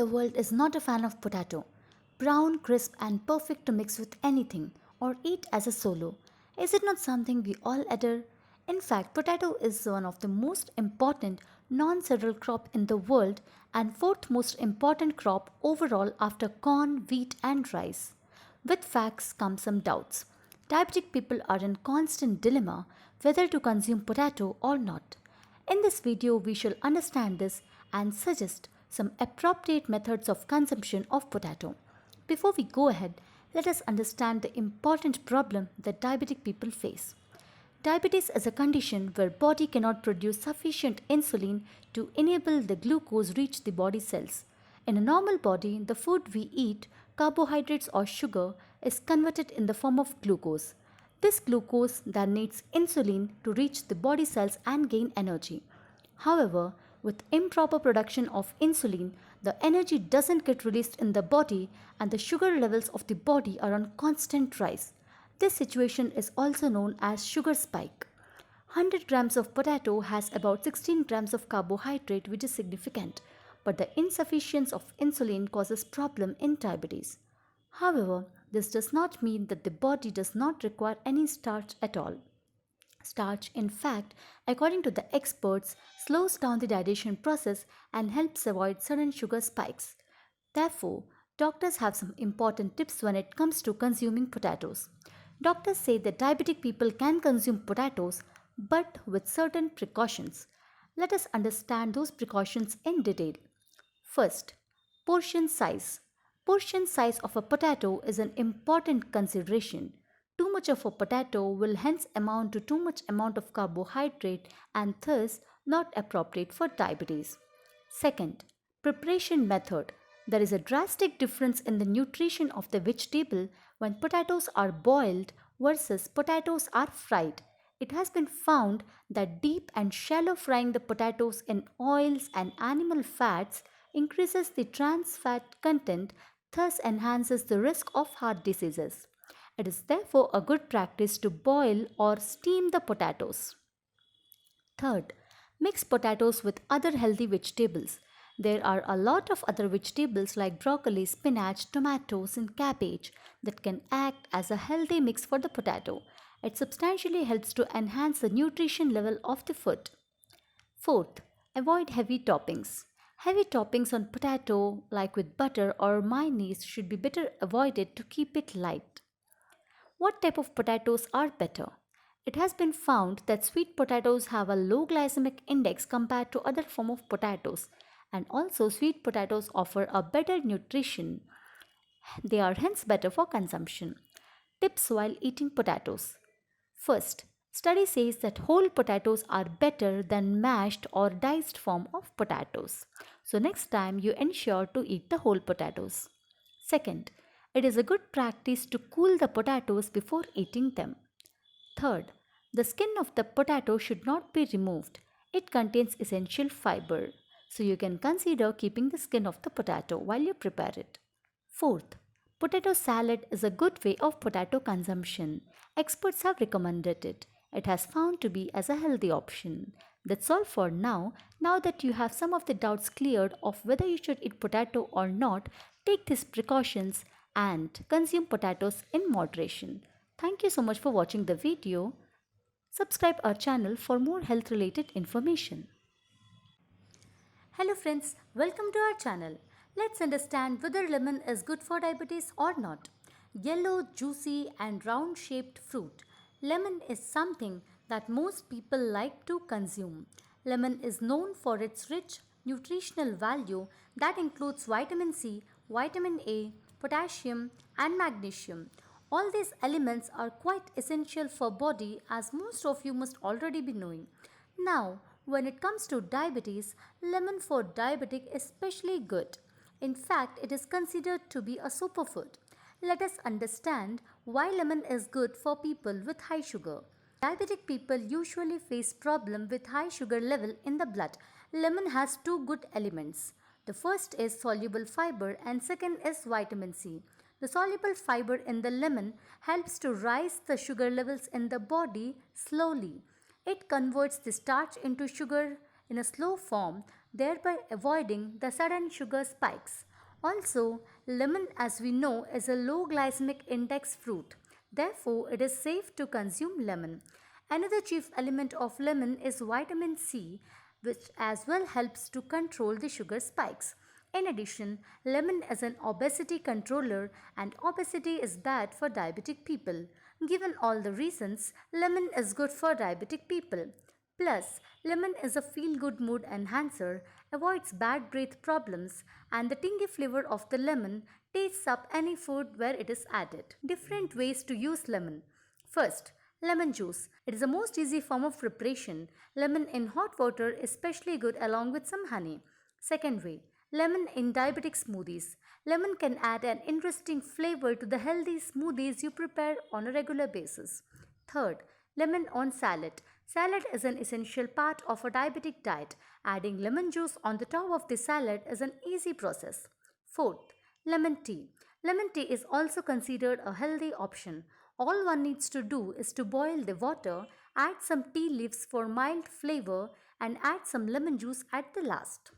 the world is not a fan of potato? Brown, crisp, and perfect to mix with anything or eat as a solo. Is it not something we all adore? In fact, potato is one of the most important non-cereal crop in the world and fourth most important crop overall after corn, wheat, and rice. With facts come some doubts. Diabetic people are in constant dilemma whether to consume potato or not. In this video, we shall understand this and suggest some appropriate methods of consumption of potato. Before we go ahead, let us understand the important problem that diabetic people face. Diabetes is a condition where body cannot produce sufficient insulin to enable the glucose reach the body cells. In a normal body, the food we eat, carbohydrates or sugar, is converted in the form of glucose. This glucose then needs insulin to reach the body cells and gain energy. However, with improper production of insulin, the energy doesn't get released in the body and the sugar levels of the body are on constant rise. This situation is also known as sugar spike. 100 grams of potato has about 16 grams of carbohydrate, which is significant, but the insufficiency of insulin causes problem in diabetes. However, this does not mean that the body does not require any starch at all. Starch, in fact, according to the experts, slows down the digestion process and helps avoid sudden sugar spikes. Therefore, doctors have some important tips when it comes to consuming potatoes. Doctors say that diabetic people can consume potatoes but with certain precautions. Let us understand those precautions in detail. First, portion size. Portion size of a potato is an important consideration. Too much of a potato will hence amount to too much amount of carbohydrate and thus not appropriate for diabetes. Second, preparation method. There is a drastic difference in the nutrition of the vegetable when potatoes are boiled versus potatoes are fried. It has been found that deep and shallow frying the potatoes in oils and animal fats increases the trans fat content, thus enhances the risk of heart diseases. It is therefore a good practice to boil or steam the potatoes. Third, mix potatoes with other healthy vegetables. There are a lot of other vegetables like broccoli, spinach, tomatoes, and cabbage that can act as a healthy mix for the potato. It substantially helps to enhance the nutrition level of the food. Fourth, avoid heavy toppings. Heavy toppings on potato, like with butter or mayonnaise, should be better avoided to keep it light. What type of potatoes are better? It has been found that sweet potatoes have a low glycemic index compared to other form of potatoes, and also sweet potatoes offer a better nutrition. They are hence better for consumption. Tips while eating potatoes. First, study says that whole potatoes are better than mashed or diced form of potatoes. So next time you ensure to eat the whole potatoes. Second, it is a good practice to cool the potatoes before eating them. Third, the skin of the potato should not be removed. It contains essential fiber, so you can consider keeping the skin of the potato while you prepare it. Fourth, potato salad is a good way of potato consumption. Experts have recommended it. It has found to be as a healthy option. That's all for now. Now that you have some of the doubts cleared of whether you should eat potato or not, take these precautions and consume potatoes in moderation. Thank you so much for watching the video. Subscribe our channel for more health related information. Hello friends, welcome to our channel. Let's understand whether lemon is good for diabetes or not. Yellow, juicy and round shaped fruit. Lemon is something that most people like to consume. Lemon is known for its rich nutritional value that includes vitamin C, vitamin A, potassium and magnesium. All these elements are quite essential for body as most of you must already be knowing. Now, when it comes to diabetes, lemon for diabetic is especially good. In fact, it is considered to be a superfood. Let us understand why lemon is good for people with high sugar. Diabetic people usually face problem with high sugar level in the blood. Lemon has two good elements. The first is soluble fiber and second is vitamin C. The soluble fiber in the lemon helps to rise the sugar levels in the body slowly. It converts the starch into sugar in a slow form, thereby avoiding the sudden sugar spikes. Also, lemon, as we know, is a low glycemic index fruit. Therefore, it is safe to consume lemon. Another chief element of lemon is vitamin C, which as well helps to control the sugar spikes. In addition, lemon is an obesity controller, and obesity is bad for diabetic people. Given all the reasons, lemon is good for diabetic people. Plus, lemon is a feel good mood enhancer, avoids bad breath problems, and the tingy flavor of the lemon tastes up any food where it is added. Different ways to use lemon. First, lemon juice. It is the most easy form of preparation. Lemon in hot water is especially good along with some honey. Second way, lemon in diabetic smoothies. Lemon can add an interesting flavor to the healthy smoothies you prepare on a regular basis. Third, lemon on salad. Salad is an essential part of a diabetic diet. Adding lemon juice on the top of the salad is an easy process. Fourth, lemon tea. Lemon tea is also considered a healthy option. All one needs to do is to boil the water, add some tea leaves for mild flavor, and add some lemon juice at the last.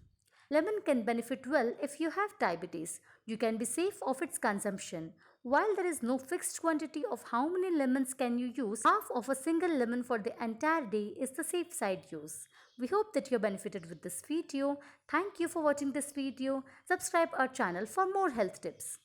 Lemon can benefit well if you have diabetes. You can be safe of its consumption. While there is no fixed quantity of how many lemons can you use, half of a single lemon for the entire day is the safe side use. We hope that you benefited with this video. Thank you for watching this video. Subscribe our channel for more health tips.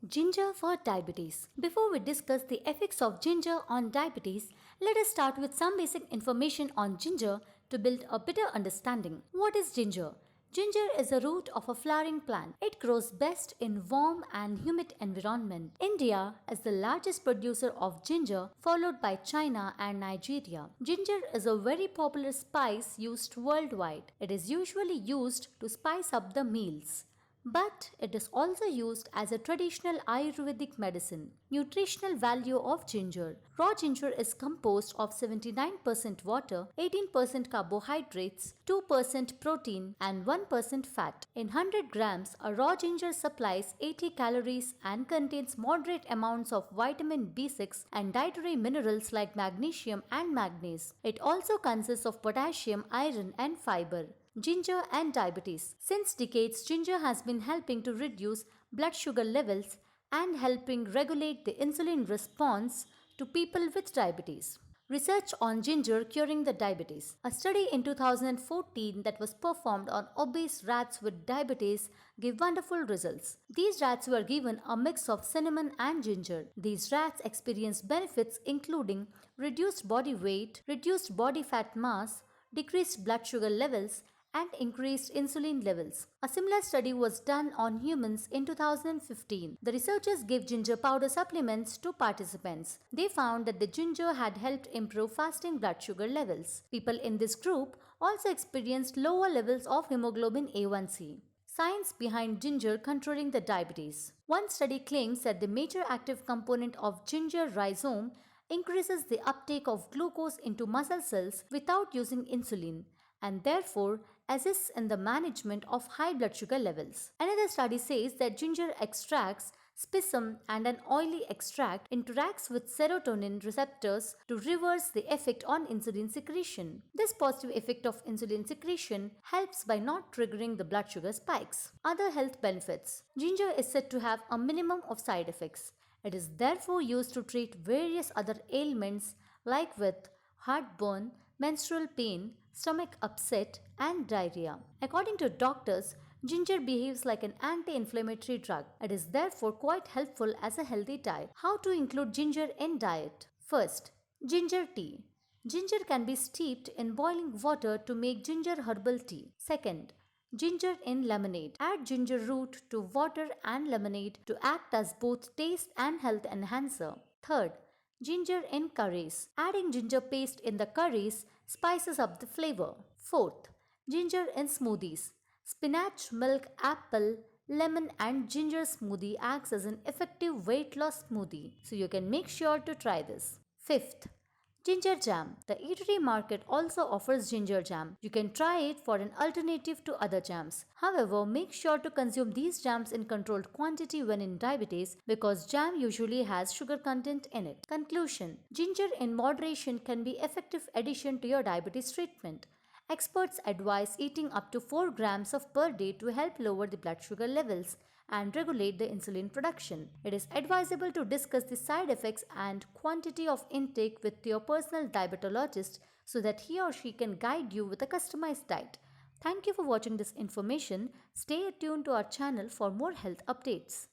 Ginger for diabetes. Before we discuss the effects of ginger on diabetes, let us start with some basic information on ginger to build a better understanding. What is ginger? Ginger is a root of a flowering plant. It grows best in warm and humid environment. India is the largest producer of ginger, followed by China and Nigeria. Ginger is a very popular spice used worldwide. It is usually used to spice up the meals. But it is also used as a traditional Ayurvedic medicine. Nutritional value of ginger. Raw ginger is composed of 79% water, 18% carbohydrates, 2% protein, and 1% fat. In 100 grams, a raw ginger supplies 80 calories and contains moderate amounts of vitamin B6 and dietary minerals like magnesium and manganese. It also consists of potassium, iron, and fiber. Ginger and diabetes. Since decades, ginger has been helping to reduce blood sugar levels and helping regulate the insulin response to people with diabetes. Research on ginger curing the diabetes. A study in 2014 that was performed on obese rats with diabetes gave wonderful results. These rats were given a mix of cinnamon and ginger. These rats experienced benefits including reduced body weight, reduced body fat mass, decreased blood sugar levels, and increased insulin levels. A similar study was done on humans in 2015. The researchers gave ginger powder supplements to participants. They found that the ginger had helped improve fasting blood sugar levels. People in this group also experienced lower levels of hemoglobin A1C. Science behind ginger controlling the diabetes. One study claims that the major active component of ginger rhizome increases the uptake of glucose into muscle cells without using insulin, and therefore assists in the management of high blood sugar levels. Another study says that ginger extracts, spisum, and an oily extract interacts with serotonin receptors to reverse the effect on insulin secretion. This positive effect of insulin secretion helps by not triggering the blood sugar spikes. Other health benefits. Ginger is said to have a minimum of side effects. It is therefore used to treat various other ailments like with heartburn, menstrual pain, stomach upset, and diarrhea. According to doctors, ginger behaves like an anti-inflammatory drug. It is therefore quite helpful as a healthy diet. How to include ginger in diet? First, ginger tea. Ginger can be steeped in boiling water to make ginger herbal tea. Second, ginger in lemonade. Add ginger root to water and lemonade to act as both taste and health enhancer. Third, ginger in curries. Adding ginger paste in the curries spices up the flavor. Fourth, ginger in smoothies. Spinach, milk, apple, lemon and ginger smoothie acts as an effective weight loss smoothie, so you can make sure to try this. Fifth, ginger jam. The eatery market also offers ginger jam. You can try it for an alternative to other jams. However, make sure to consume these jams in controlled quantity when in diabetes because jam usually has sugar content in it. Conclusion. Ginger in moderation can be effective addition to your diabetes treatment. Experts advise eating up to 4 grams of per day to help lower the blood sugar levels and regulate the insulin production. It is advisable to discuss the side effects and quantity of intake with your personal diabetologist so that he or she can guide you with a customized diet. Thank you for watching this information. Stay tuned to our channel for more health updates.